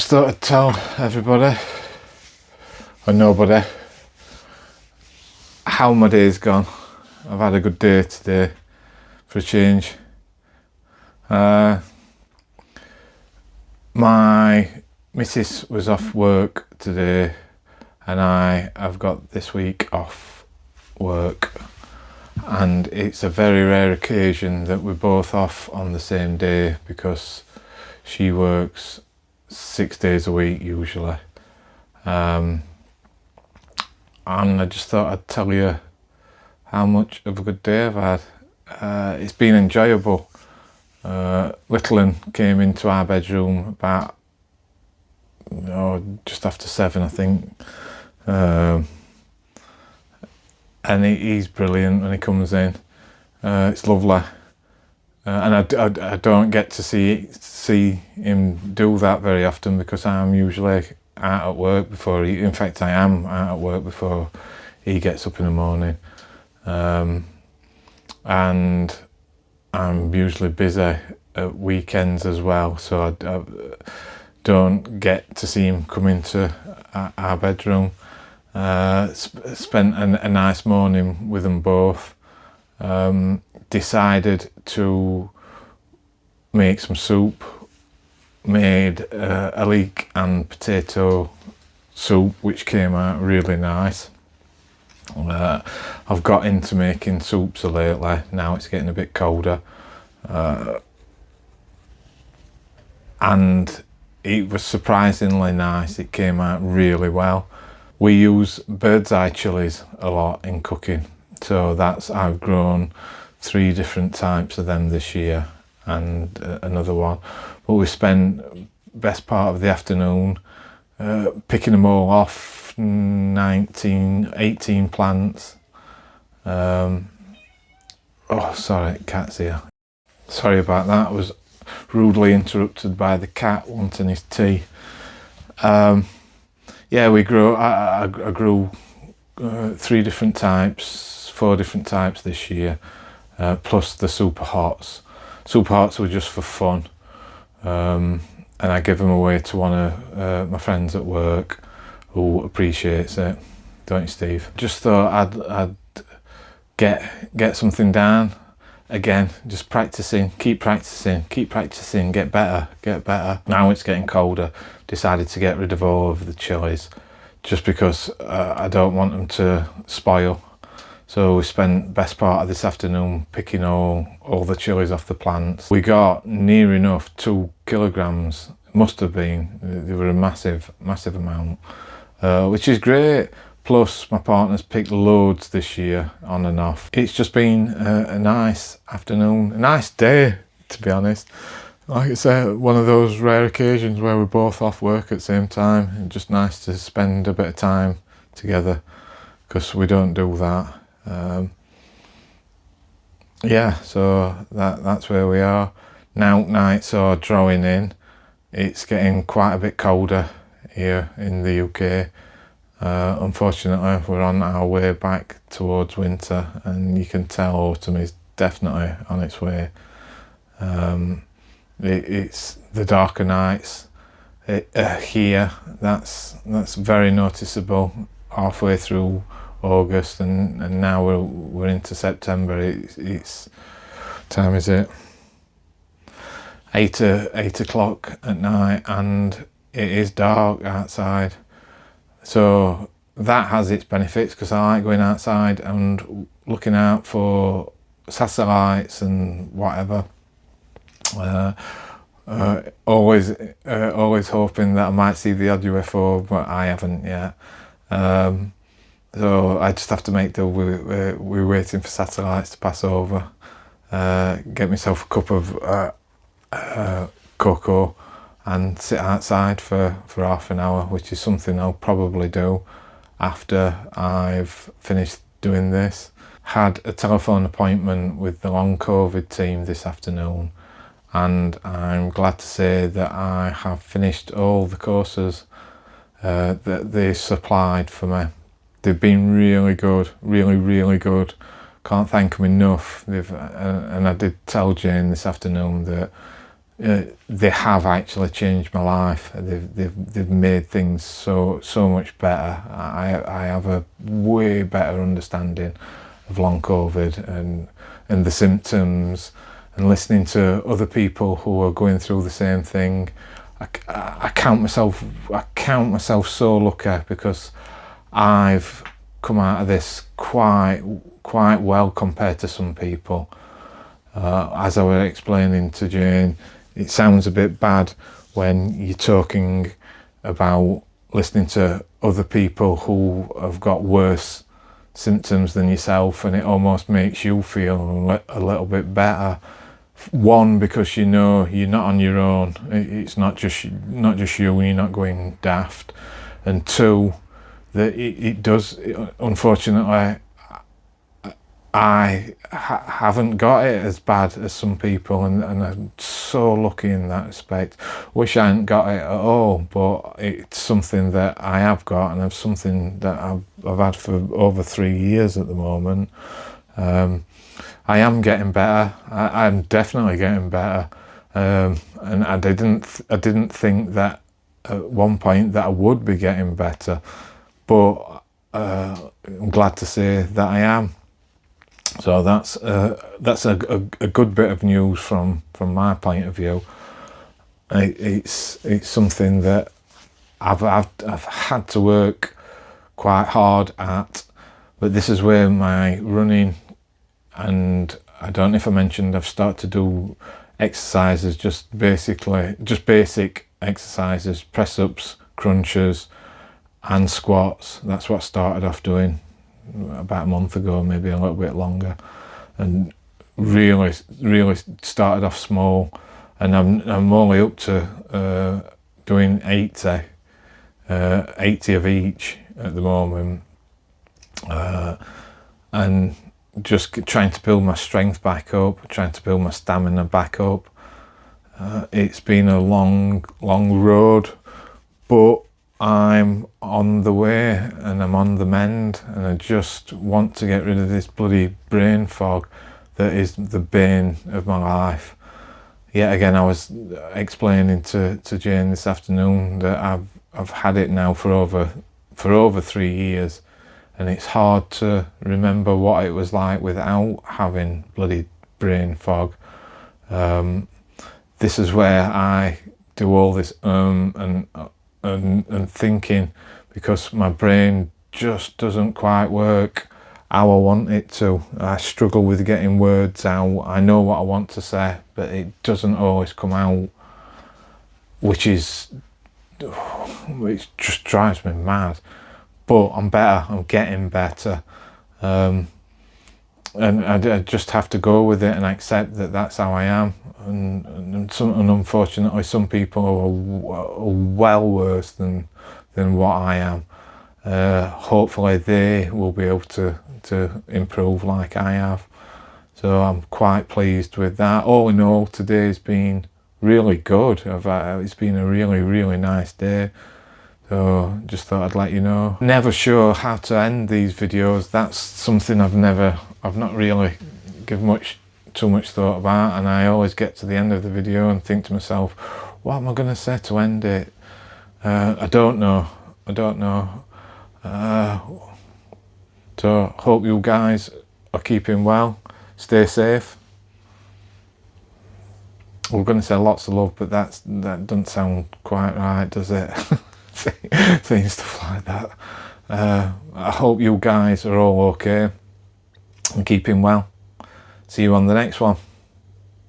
Just thought I'd tell everybody, or nobody, how my day's gone. I've had a good day today, for a change. My missus was off work today, and I have got this week off work, and it's a very rare occasion that we're both off on the same day because she works 6 days a week usually. And I just thought I'd tell you how much of a good day I've had. It's been enjoyable. Little un came into our bedroom about just after 7, I think, and he's brilliant when he comes in. It's lovely, and I don't get to see him do that very often because I'm usually out at work before he. In fact, I am out at work before he gets up in the morning, and I'm usually busy at weekends as well, so I don't get to see him come into our bedroom. Spent a nice morning with them both. Decided to make some soup. Made a leek and potato soup, which came out really nice. I've got into making soups lately. Now it's getting a bit colder, and it was surprisingly nice. It came out really well. We use bird's eye chilies a lot in cooking, so I've grown 3 different types of them this year and another one. But we spent best part of the afternoon picking them all off. 18 plants. Oh, sorry, cat's here. Sorry about that. I was rudely interrupted by the cat wanting his tea. Yeah, we grew. I grew 3 different types, 4 different types this year, plus the super hots. Super hots were just for fun, and I give them away to one of my friends at work, who appreciates it. Don't you, Steve? Just thought I'd get something down again. Just practicing, keep practicing, get better. Now it's getting colder. Decided to get rid of all of the chilies, just because I don't want them to spoil. So we spent best part of this afternoon picking all the chilies off the plants. We got near enough 2 kilograms. Must have been. They were a massive amount. Which is great. Plus my partner's picked loads this year on and off. It's just been a nice afternoon, a nice day, to be honest. Like I say, one of those rare occasions where we're both off work at the same time, and just nice to spend a bit of time together, because we don't do that. Yeah, so that's where we are. Now nights are drawing in. It's getting quite a bit colder here in the UK. Unfortunately, we're on our way back towards winter, and you can tell autumn is definitely on its way. It's the darker nights here. That's very noticeable halfway through August, and now we're into September. It's time is it 8 o'clock at night, and it is dark outside. So that has its benefits, because I like going outside and looking out for satellites and whatever. Always hoping that I might see the odd UFO, but I haven't yet. So I just have to make do. We're waiting for satellites to pass over. Get myself a cup of cocoa and sit outside for half an hour, which is something I'll probably do after I've finished doing this. Had a telephone appointment with the long COVID team this afternoon, and I'm glad to say that I have finished all the courses that they supplied for me. They've been really good, really good. Can't thank them enough. And I did tell Jane this afternoon that they have actually changed my life. They've made things so much better. I have a way better understanding of long COVID and the symptoms, and listening to other people who are going through the same thing. I count myself so lucky, because I've come out of this quite well compared to some people. As I was explaining to Jane, it sounds a bit bad when you're talking about listening to other people who have got worse symptoms than yourself, and it almost makes you feel a little bit better. One, because you know you're not on your own. It's not just you, and you're not going daft. And two, that it does, unfortunately, I haven't got it as bad as some people, and I'm so lucky in that respect. Wish I hadn't got it at all, but it's something that I have got, and it's something that I've had for over 3 years at the moment. I am getting better. I'm definitely getting better, and I didn't think that at one point that I would be getting better, but I'm glad to say that I am. So that's a good bit of news from my point of view. It's something that I've had to work quite hard at, but this is where my running, and I don't know if I mentioned, I've started to do exercises, just basic exercises, press ups, crunches and squats. That's what I started off doing about a month ago, maybe a little bit longer, and really started off small, and I'm only up to doing 80 of each at the moment, and just trying to build my strength back up, trying to build my stamina back up. It's been a long road, but I'm on the way and I'm on the mend, and I just want to get rid of this bloody brain fog that is the bane of my life. Yet again, I was explaining to Jane this afternoon that I've had it now for over 3 years, and it's hard to remember what it was like without having bloody brain fog. This is where I do all this and thinking, because my brain just doesn't quite work how I want it to. I struggle with getting words out. I know what I want to say, but it doesn't always come out, which just drives me mad. But I'm better, I'm getting better, and I just have to go with it and accept that that's how I am. And unfortunately, some people are well worse than what I am. Hopefully they will be able to improve like I have. So I'm quite pleased with that. All in all, today's been really good. It's been a really nice day. So just thought I'd let you know. Never sure how to end these videos. That's something I've not really given too much thought about, and I always get to the end of the video and think to myself, what am I going to say to end it? I don't know. So hope you guys are keeping well. Stay safe. We're going to say lots of love, but that doesn't sound quite right, does it? Saying stuff like that. I hope you guys are all okay and keeping well. See you on the next one.